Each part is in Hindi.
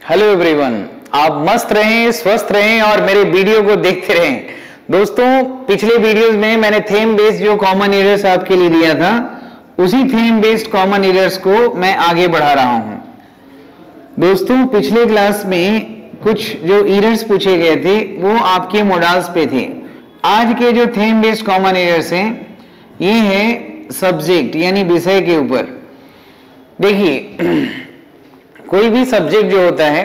हेलो एवरीवन, आप मस्त रहें, स्वस्थ रहें और मेरे वीडियो को देखते रहें। दोस्तों, पिछले वीडियोस में मैंने थीम बेस्ड जो कॉमन एरर्स आपके लिए दिया था, उसी थीम बेस्ड कॉमन एरर्स को मैं आगे बढ़ा रहा हूं। दोस्तों, पिछले क्लास में कुछ जो एरर्स पूछे गए थे वो आपके मॉडल्स पे थे। आज के जो थीम बेस्ड कॉमन एरर्स हैं ये है सब्जेक्ट यानी विषय के ऊपर। देखिए, कोई भी सब्जेक्ट जो होता है,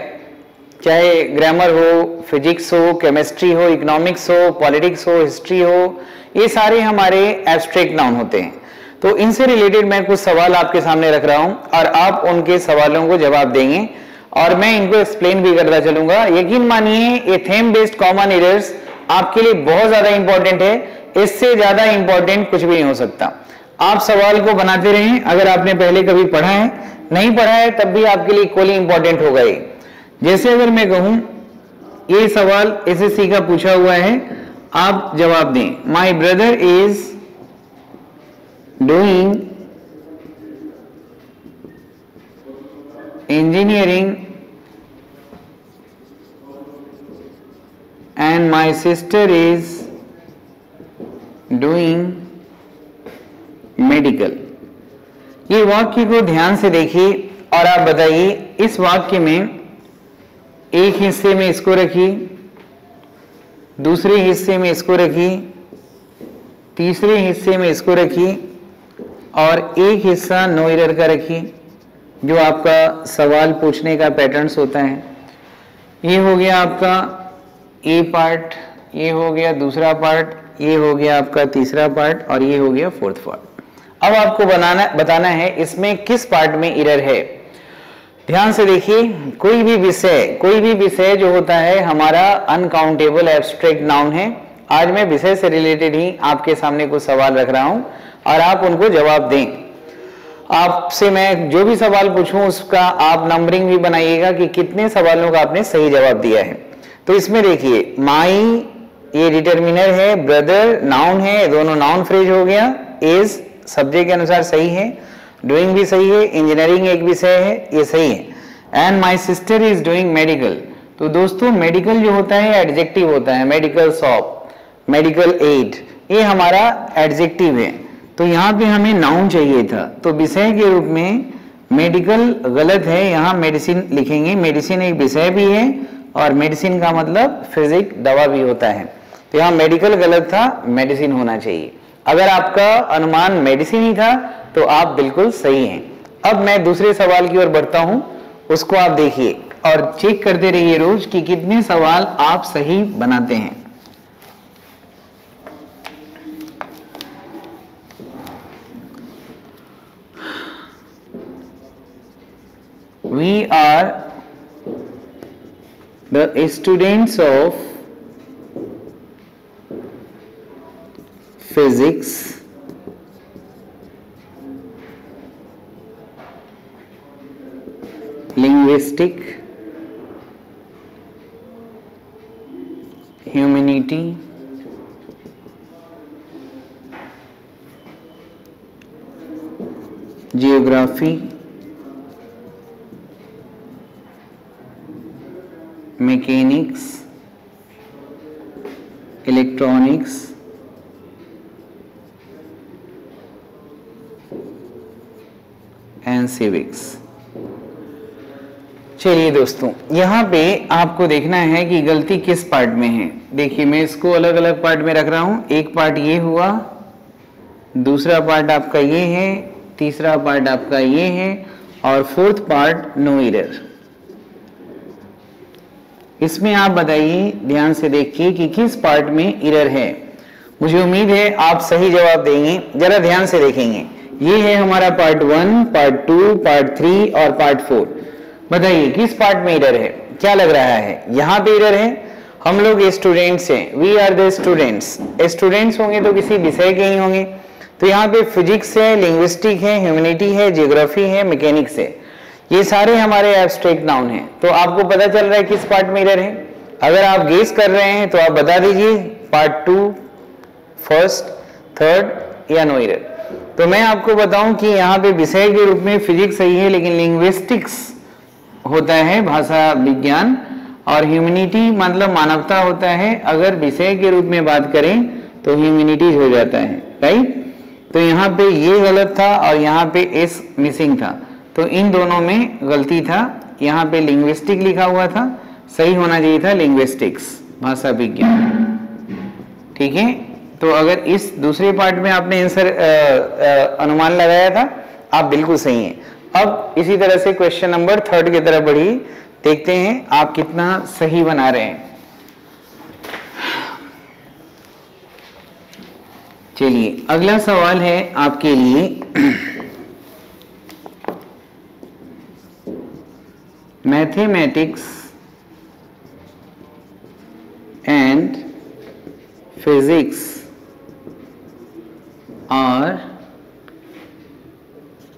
चाहे ग्रामर हो, फिजिक्स हो, केमिस्ट्री हो, इकोनॉमिक्स हो, पॉलिटिक्स हो, हिस्ट्री हो, ये सारे हमारे एब्स्ट्रैक्ट नाउन होते हैं। तो इनसे रिलेटेड मैं कुछ सवाल आपके सामने रख रहा हूं और आप उनके सवालों को जवाब देंगे और मैं इनको एक्सप्लेन भी करता चलूंगा। यकीन मानिए, ये थीम बेस्ड कॉमन एरर्स आपके लिए बहुत ज्यादा इंपॉर्टेंट है। इससे ज्यादा इंपॉर्टेंट कुछ भी नहीं हो सकता। आप सवाल को बनाते रहें। अगर आपने पहले कभी पढ़ा है, नहीं पढ़ा है, तब भी आपके लिए इक्वली इंपॉर्टेंट होगा ये। जैसे अगर मैं कहूं ये सवाल एसएससी का पूछा हुआ है, आप जवाब दें। My brother is doing engineering and my sister is doing medical. ये वाक्य को ध्यान से देखिए और आप बताइए, इस वाक्य में एक हिस्से में इसको रखिए, दूसरे हिस्से में इसको रखिए, तीसरे हिस्से में इसको रखिए और एक हिस्सा नो एरर का रखिए, जो आपका सवाल पूछने का पैटर्न्स होता है। ये हो गया आपका ए पार्ट, ये हो गया दूसरा पार्ट, ये हो गया आपका तीसरा पार्ट और ये हो गया फोर्थ पार्ट। अब आपको बताना है इसमें किस पार्ट में एरर है। ध्यान से देखिए, कोई भी विषय जो होता है हमारा अनकाउंटेबल एब्स्ट्रैक्ट नाउन है। आज मैं विषय से रिलेटेड ही आपके सामने कुछ सवाल रख रहा हूं और आप उनको जवाब दें। आपसे मैं जो भी सवाल पूछूं उसका आप नंबरिंग भी बनाइएगा कि कितने सवालों का आपने सही जवाब दिया है। तो इसमें देखिए, माई ये डिटर्मिनर है, ब्रदर नाउन है, दोनों नाउन फ्रेज हो गया, इज सब्जेक्ट के अनुसार सही है, डूइंग भी सही है, इंजीनियरिंग एक विषय है, ये सही है। And my sister is doing medical. तो दोस्तों, मेडिकल जो होता है एडजेक्टिव होता है, मेडिकल शॉप, मेडिकल एड, ये हमारा एडजेक्टिव है। तो यहाँ पे हमें नाउन चाहिए था, तो विषय के रूप में मेडिकल गलत है, यहाँ मेडिसिन लिखेंगे। मेडिसिन एक विषय भी है और मेडिसिन का मतलब फिजिक दवा भी होता है। तो यहाँ मेडिकल गलत था, मेडिसिन होना चाहिए। अगर आपका अनुमान मेडिसिन ही था तो आप बिल्कुल सही हैं। अब मैं दूसरे सवाल की ओर बढ़ता हूं, उसको आप देखिए और चेक करते रहिए रोज कि कितने सवाल आप सही बनाते हैं। We are the students of physics, linguistic, humanity, geography, mechanics, electronics, and civics. चलिए दोस्तों, यहाँ पे आपको देखना है कि गलती किस पार्ट में है। देखिए, मैं इसको अलग अलग पार्ट में रख रहा हूँ। एक पार्ट ये हुआ, दूसरा पार्ट आपका ये है, तीसरा पार्ट आपका ये है और फोर्थ पार्ट नो एरर। इसमें आप बताइए ध्यान से देखिए कि किस पार्ट में एरर है। मुझे उम्मीद है आप सही जवाब देंगे। जरा ध्यान से देखेंगे, ये है हमारा पार्ट 1, पार्ट 2, पार्ट 3 और पार्ट 4। बताइए किस पार्ट में एरर है, क्या लग रहा है? यहाँ पे एरर है। हम लोग स्टूडेंट्स हैं, we are the students. Students होंगे तो किसी विषय के ही होंगे। तो यहाँ पे फिजिक्स है, लिंग्विस्टिक है, ह्यूमैनिटी है, जियोग्राफी है, मैकेनिक्स है, ये सारे हमारे एब्स्ट्रैक्ट नाउन हैं। तो आपको पता चल रहा है किस पार्ट में एरर है। अगर आप गेस कर रहे हैं तो आप बता दीजिए, पार्ट 2, फर्स्ट, थर्ड या नो एरर। तो मैं आपको बताऊं कि यहाँ पे विषय के रूप में फिजिक्स सही है, लेकिन लिंग्विस्टिक्स होता है भाषा विज्ञान, और ह्यूमैनिटी मतलब मानवता होता है। अगर विषय के रूप में बात करें तो ह्यूमैनिटीज हो जाता है, राइट। तो यहाँ पे ये गलत था और यहाँ पे एस मिसिंग था, तो इन दोनों में गलती था। यहाँ पे लिंग्विस्टिक लिखा हुआ था, सही होना चाहिए था लिंग्विस्टिक्स, भाषा विज्ञान, ठीक है। तो अगर इस दूसरे पार्ट में आपने आंसर अनुमान लगाया था, आप बिल्कुल सही हैं। अब इसी तरह से क्वेश्चन नंबर 3 की तरफ बढ़िए, देखते हैं आप कितना सही बना रहे हैं। चलिए अगला सवाल है आपके लिए, mathematics and physics are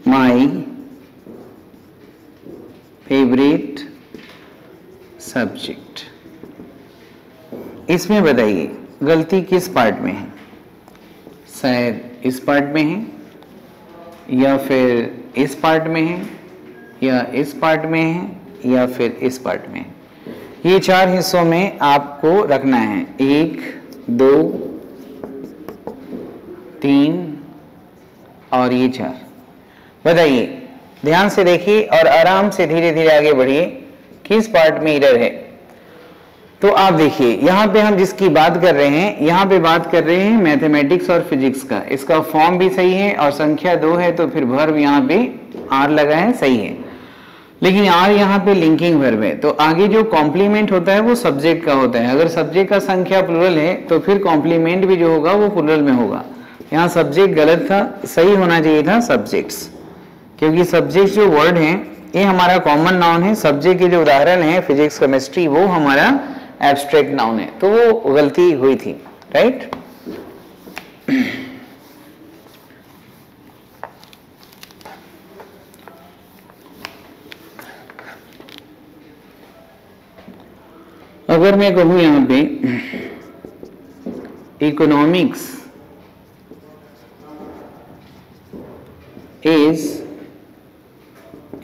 my favourite subject. इसमें बताइए गलती किस पार्ट में है? शायद इस पार्ट में है, या फिर इस पार्ट में है, या इस पार्ट में है, या फिर इस पार्ट में है। ये 4 हिस्सों में आपको रखना है, 1 2 3 और ये 4। बताइए, ध्यान से देखिए और आराम से धीरे धीरे आगे बढ़िए, किस पार्ट में एरर है। तो आप देखिए यहाँ पे हम जिसकी बात कर रहे हैं, यहाँ पे बात कर रहे हैं मैथमेटिक्स और फिजिक्स का। इसका फॉर्म भी सही है और संख्या 2 है, तो फिर वर्ब यहाँ पे आर लगा है, सही है। लेकिन आर यहाँ पे लिंकिंग वर्ब है, तो आगे जो कॉम्प्लीमेंट होता है वो सब्जेक्ट का होता है। अगर सब्जेक्ट का संख्या प्लुरल है तो फिर कॉम्प्लीमेंट भी जो होगा वो प्लुरल में होगा। यहाँ सब्जेक्ट गलत था, सही होना चाहिए था सब्जेक्ट्स, क्योंकि सब्जेक्ट जो वर्ड है ये हमारा कॉमन नाउन है। सब्जेक्ट के जो उदाहरण है फिजिक्स केमिस्ट्री वो हमारा एब्स्ट्रैक्ट नाउन है, तो वो गलती हुई थी, राइट। अगर मैं कहूं यहां पे इकोनॉमिक्स इज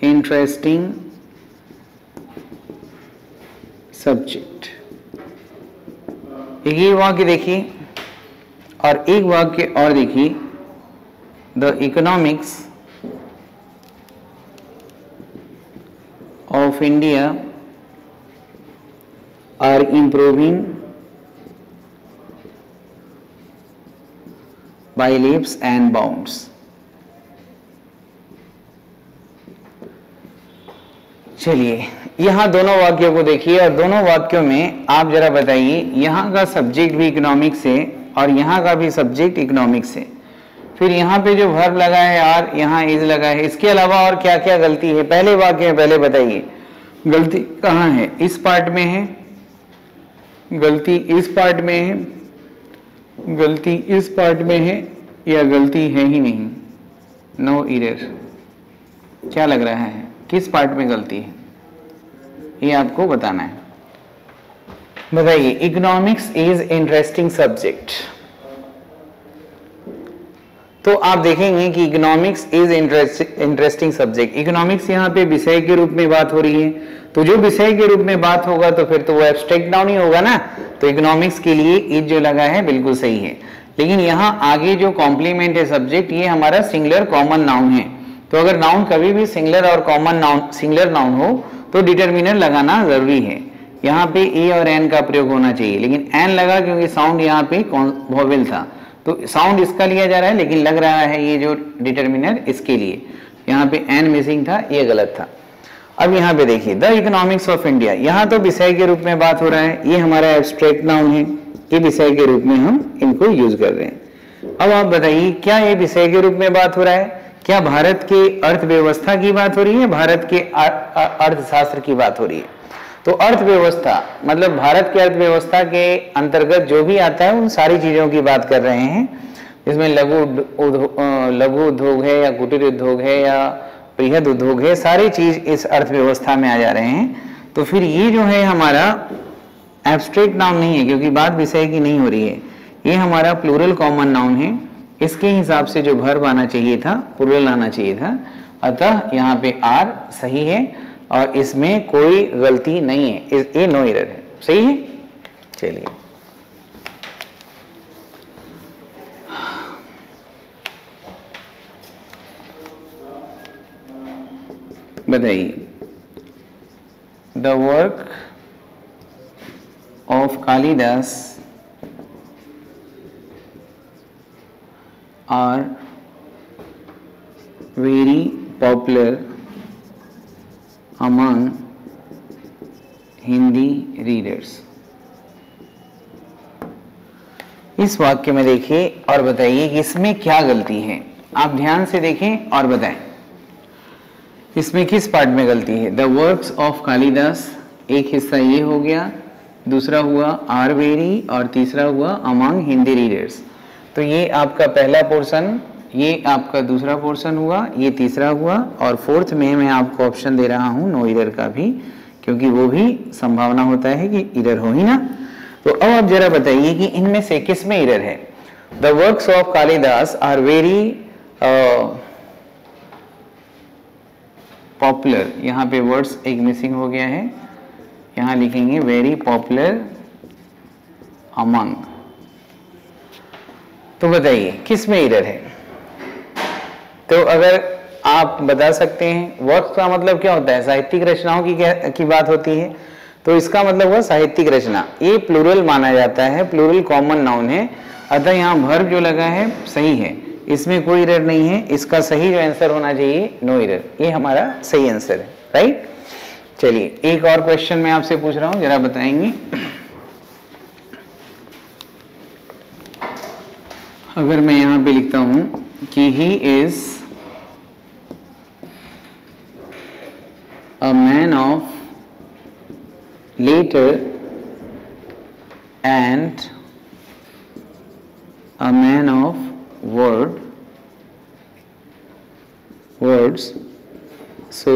इंटरेस्टिंग सब्जेक्ट, एक ही वाक्य देखिए और एक वाक्य और देखिए, the economics of India are improving by leaps and bounds. चलिए यहाँ दोनों वाक्यों को देखिए और दोनों वाक्यों में आप जरा बताइए, यहाँ का सब्जेक्ट भी इकोनॉमिक्स है और यहाँ का भी सब्जेक्ट इकोनॉमिक्स है। फिर यहाँ पे जो वर्ब लगा है आर, यहाँ इज लगा है, इसके अलावा और क्या क्या गलती है पहले वाक्य में पहले बताइए। गलती कहाँ है? इस पार्ट में है, गलती इस पार्ट में है, गलती इस पार्ट में है, या गलती है ही नहीं, नो एरर। क्या लग रहा है किस पार्ट में गलती है, ये आपको बताना है। बताइए, इकोनॉमिक्स इज इंटरेस्टिंग सब्जेक्ट। तो आप देखेंगे कि economics is interesting subject. Economics यहाँ पे विषय के रूप में बात हो रही है, तो जो विषय के रूप में बात होगा तो फिर तो वो एब्स्ट्रैक्ट नाउन ही होगा ना। तो इकोनॉमिक्स के लिए इज जो लगा है बिल्कुल सही है। लेकिन यहाँ आगे जो कॉम्प्लीमेंट है सब्जेक्ट, ये हमारा सिंगुलर कॉमन नाउन है। तो अगर नाउन कभी भी सिंगुलर और कॉमन नाउन सिंगुलर नाउन हो तो डिटर्मिनर लगाना जरूरी है। यहाँ पे ए और एन का प्रयोग होना चाहिए, लेकिन एन लगा क्योंकि साउंड यहाँ पे वोवेल था, तो साउंड इसका लिया जा रहा है, लेकिन लग रहा है ये जो डिटर्मिनर इसके लिए, यहाँ पे एन मिसिंग था, ये गलत था। अब यहाँ पे देखिए, द इकोनॉमिक्स ऑफ इंडिया, यहाँ तो विषय के रूप में बात हो रहा है, ये हमारा एब्स्ट्रैक्ट नाउन है, ये विषय के रूप में हम इनको यूज कर रहे हैं। अब आप बताइए, क्या ये विषय के रूप में बात हो रहा है? क्या भारत के अर्थव्यवस्था की बात हो रही है, भारत के अर्थशास्त्र की बात हो रही है? तो अर्थव्यवस्था मतलब भारत के अर्थव्यवस्था के अंतर्गत जो भी आता है उन सारी चीजों की बात कर रहे हैं, जिसमें लघु उद्योग है या कुटीर उद्योग है या बृहद उद्योग है, सारी चीज इस अर्थव्यवस्था में आ जा रहे हैं। तो फिर ये जो है हमारा एब्स्ट्रैक्ट नाउन नहीं है, क्योंकि बात विषय की नहीं हो रही है, ये हमारा प्लूरल कॉमन नाउन है। इसके हिसाब से जो वर्ब आना चाहिए था प्लूरल आना चाहिए था, अतः यहाँ पे आर सही है। और इसमें कोई गलती नहीं है, ये नो एरर है। सही है। चलिए बताइए, the work of Kalidas are very popular among Hindi readers. इस वाक्य में देखिए और बताइए कि इसमें क्या गलती है। आप ध्यान से देखें और बताएं इसमें किस पार्ट में गलती है। द वर्क्स ऑफ कालिदास, एक हिस्सा ये हो गया, दूसरा हुआ आर वेरी और तीसरा हुआ अमंग हिंदी रीडर्स। तो ये आपका पहला पोर्शन, ये आपका दूसरा पोर्शन हुआ, ये तीसरा हुआ, और फोर्थ में मैं आपको ऑप्शन दे रहा हूं नो एरर का भी, क्योंकि वो भी संभावना होता है कि एरर हो ही ना। तो अब आप जरा बताइए कि इनमें से किस में एरर है। The works of Kalidas are very popular, यहाँ पे वर्ड्स एक मिसिंग हो गया है, यहाँ लिखेंगे वेरी पॉपुलर अमंग। तो बताइए किस में एरर है। तो अगर आप बता सकते हैं, वर्क का मतलब क्या होता है, साहित्यिक रचनाओं की बात होती है, तो इसका मतलब हुआ साहित्यिक रचना। ये प्लूरल माना जाता है, प्लूरल कॉमन नाउन है, अतः यहाँ वर्ब जो लगा है सही है, इसमें कोई एरर नहीं है। इसका सही जो आंसर होना चाहिए नो एरर, ये हमारा सही आंसर है। राइट। चलिए एक और क्वेश्चन मैं आपसे पूछ रहा हूं, जरा बताएंगे। अगर मैं यहां पे लिखता हूं कि he is a man of later and a man of words, so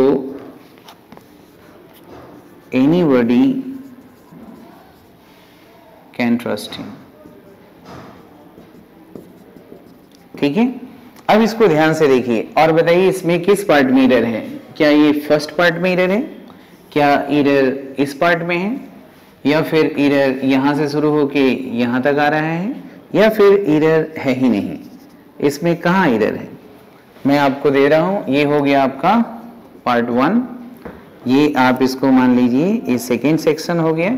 anybody can trust him। ठीक है। अब इसको ध्यान से देखिए और बताइए इसमें किस पार्ट में एरर है। क्या ये फर्स्ट पार्ट में एरर है, क्या एरर इस पार्ट में है, या फिर एरर यहां से शुरू होके यहां तक आ रहा है, या फिर एरर है ही नहीं। इसमें कहां एरर है मैं आपको दे रहा हूं। ये हो गया आपका पार्ट 1, ये आप इसको मान लीजिए ये सेकेंड सेक्शन हो गया,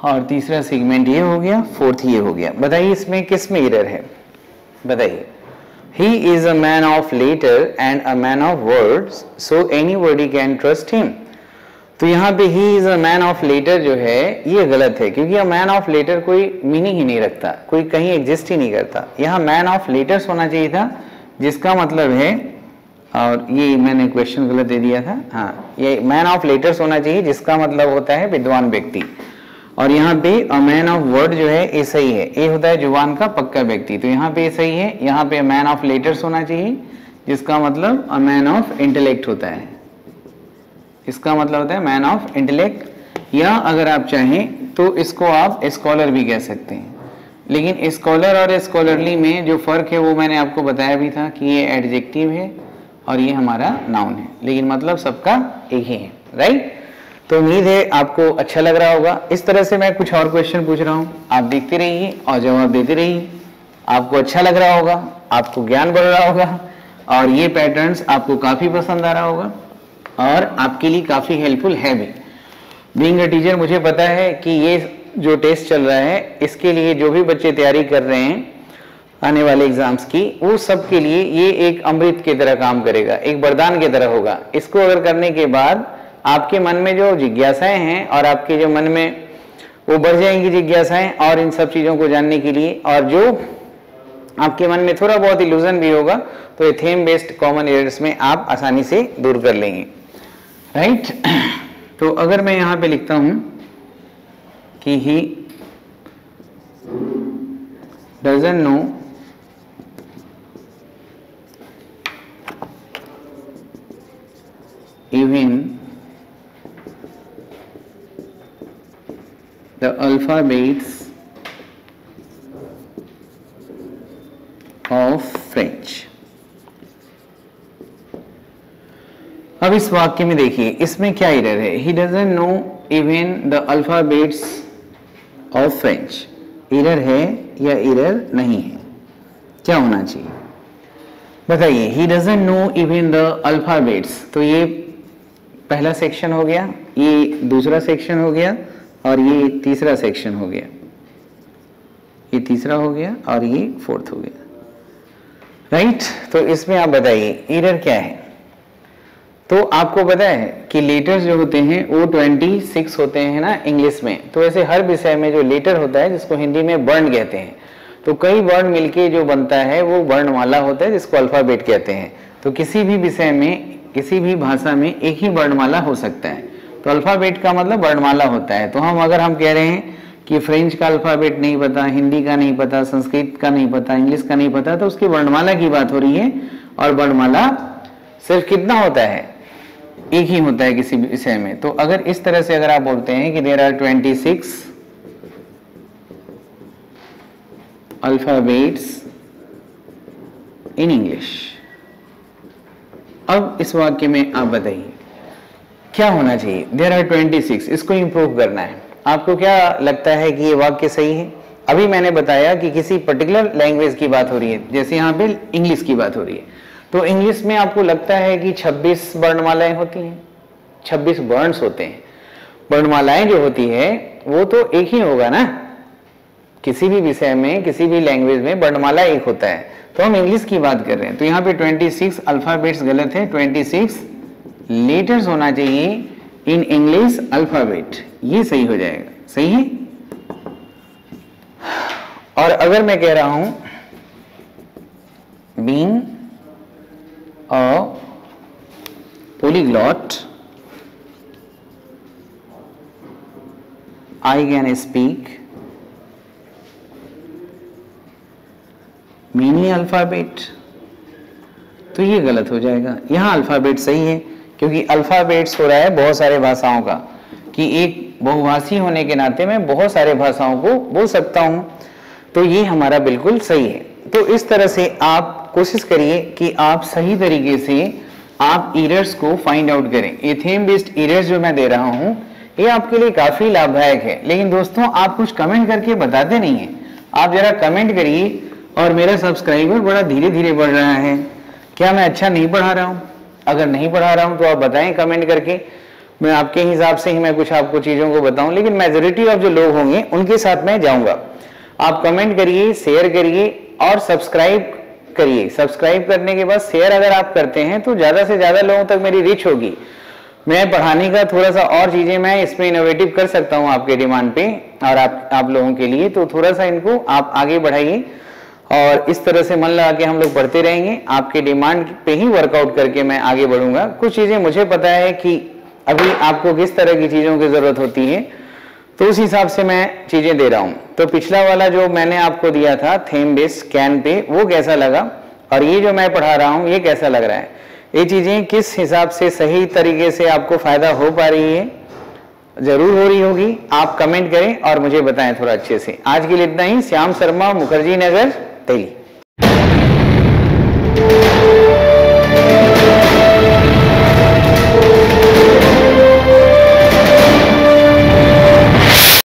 और तीसरा सेगमेंट ये हो गया, फोर्थ ये हो गया। बताइए इसमें किस में एरर है, बताइए। He is a man of later and a man of words, so anybody can trust him। तो यहाँ पे he is a man of later जो है ये गलत है, क्योंकि a man of later कोई मीनिंग ही नहीं रखता, कोई कहीं एग्जिस्ट ही नहीं करता। यहाँ man of laters होना चाहिए था, जिसका मतलब है, और ये मैंने क्वेश्चन गलत दे दिया था, हाँ ये man of laters होना चाहिए, जिसका मतलब होता है विद्वान व्यक्ति। और यहाँ पे अ मैन ऑफ वर्ड जो है ये सही है, ये होता है जुबान का पक्का व्यक्ति, तो यहाँ पे ये सही है। यहाँ पे मैन ऑफ लेटर्स होना चाहिए, जिसका मतलब अ मैन ऑफ इंटेलेक्ट होता है, इसका मतलब होता है मैन ऑफ इंटेलेक्ट, या अगर आप चाहें तो इसको आप स्कॉलर भी कह सकते हैं। लेकिन स्कॉलर और स्कॉलरली में जो फर्क है वो मैंने आपको बताया भी था कि ये एडजेक्टिव है और ये हमारा नाउन है, लेकिन मतलब सबका एक ही है। राइट। तो उम्मीद है आपको अच्छा लग रहा होगा। इस तरह से मैं कुछ और क्वेश्चन पूछ रहा हूँ, आप देखते रहिए और जवाब देते रहिए। आपको अच्छा लग रहा होगा, आपको ज्ञान बढ़ रहा होगा, और ये पैटर्न्स आपको काफ़ी पसंद आ रहा होगा और आपके लिए काफ़ी हेल्पफुल है भी। बीइंग अ टीचर मुझे पता है कि ये जो टेस्ट चल रहा है, इसके लिए जो भी बच्चे तैयारी कर रहे हैं आने वाले एग्जाम्स की, वो सब के लिए ये एक अमृत की तरह काम करेगा, एक वरदान की तरह होगा। इसको अगर करने के बाद आपके मन में जो जिज्ञासाएं हैं और आपके जो मन में वो बढ़ जाएंगी जिज्ञासाएं और इन सब चीज़ों को जानने के लिए, और जो आपके मन में थोड़ा बहुत इल्यूजन भी होगा तो ये थीम बेस्ड कॉमन एरर्स में आप आसानी से दूर कर लेंगे। राइट। तो अगर मैं यहाँ पे लिखता हूँ कि he doesn't know even the alphabets of French। अब इस वाक्य में देखिए, इसमें क्या एरर है? He doesn't know even the alphabets of French. Error है या एरर नहीं है? क्या होना चाहिए बताइए? He doesn't know even the alphabets, तो ये पहला सेक्शन हो गया, ये दूसरा सेक्शन हो गया और ये तीसरा सेक्शन हो गया, ये तीसरा हो गया और ये फोर्थ हो गया, राइट? तो इसमें आप बताइए एरर क्या है? तो आपको पता है कि लेटर्स जो होते हैं वो 26 होते हैं ना इंग्लिश में। तो ऐसे हर विषय में जो लेटर होता है जिसको हिंदी में वर्ण कहते हैं, तो कई वर्ण मिलके जो बनता है वो वर्णमाला होता है जिसको अल्फाबेट कहते हैं। तो किसी भी विषय में, किसी भी भाषा में एक ही वर्णमाला हो सकता है। तो अल्फाबेट का मतलब वर्णमाला होता है। तो अगर हम कह रहे हैं कि फ्रेंच का अल्फाबेट नहीं पता, हिंदी का नहीं पता, संस्कृत का नहीं पता, इंग्लिश का नहीं पता, तो उसकी वर्णमाला की बात हो रही है। और वर्णमाला सिर्फ कितना होता है? एक ही होता है किसी भी विषय में। तो अगर इस तरह से अगर आप बोलते हैं कि there are 26 alphabets in English, अब इस वाक्य में आप बताइए क्या होना चाहिए? देयर आर 26, इसको इंप्रूव करना है। आपको क्या लगता है कि ये वाक्य सही है? अभी मैंने बताया कि किसी पर्टिकुलर लैंग्वेज की बात हो रही है, जैसे यहाँ पे इंग्लिश की बात हो रही है। तो इंग्लिश में आपको लगता है कि 26 वर्णमालाएं होती हैं, 26 वर्ड्स होते हैं। वर्णमालाएं जो होती है वो तो एक ही होगा ना, किसी भी विषय में, किसी भी लैंग्वेज में वर्णमाला एक होता है। तो हम इंग्लिश की बात कर रहे हैं, तो यहाँ पे 26 अल्फाबेट्स गलत है, 26 लेटर्स होना चाहिए इन इंग्लिश अल्फाबेट, ये सही हो जाएगा। सही है? और अगर मैं कह रहा हूं being a polyglot I can speak many alphabet, तो ये गलत हो जाएगा। यहाँ अल्फाबेट सही है क्योंकि अल्फाबेट्स हो रहा है बहुत सारे भाषाओं का, कि एक बहुभाषी होने के नाते मैं बहुत सारे भाषाओं को बोल सकता हूँ। तो ये हमारा बिल्कुल सही है। तो इस तरह से आप कोशिश करिए कि आप सही तरीके से आप एरर्स को फाइंड आउट करें। ये थीम बेस्ड एरर्स जो मैं दे रहा हूँ ये आपके लिए काफी लाभदायक है। लेकिन दोस्तों आप कुछ कमेंट करके बताते नहीं हैं। आप जरा कमेंट करिए। और मेरा सब्सक्राइबर बड़ा धीरे धीरे बढ़ रहा है, क्या मैं अच्छा नहीं पढ़ा रहा हूँ? अगर नहीं पढ़ा रहा हूँ तो आप बताएं कमेंट करके, मैं आपके हिसाब से ही मैं कुछ आपको चीजों को बताऊं, लेकिन मेजोरिटी ऑफ जो लोग होंगे उनके साथ मैं जाऊंगा। आप कमेंट करिए, शेयर करिए और सब्सक्राइब करिए। सब्सक्राइब करने के बाद शेयर अगर आप करते हैं तो ज्यादा से ज्यादा लोगों तक मेरी रीच होगी। मैं पढ़ाने का थोड़ा सा और चीजें मैं इसमें इनोवेटिव कर सकता हूं आपके डिमांड पे और आप लोगों के लिए। तो थोड़ा सा इनको आप आगे बढ़ाइए और इस तरह से मन लगा के हम लोग पढ़ते रहेंगे। आपके डिमांड पे ही वर्कआउट करके मैं आगे बढ़ूंगा। कुछ चीजें मुझे पता है कि अभी आपको किस तरह की चीजों की जरूरत होती है, तो उस हिसाब से मैं चीजें दे रहा हूं। तो पिछला वाला जो मैंने आपको दिया था थीम बेस्ड कैन पे, वो कैसा लगा और ये जो मैं पढ़ा रहा हूं ये कैसा लग रहा है? ये चीजें किस हिसाब से सही तरीके से आपको फायदा हो पा रही है? जरूर हो रही होगी। आप कमेंट करें और मुझे बताएं थोड़ा अच्छे से। आज के लिए इतना ही। श्याम शर्मा, मुखर्जी नगर, दिल्ली।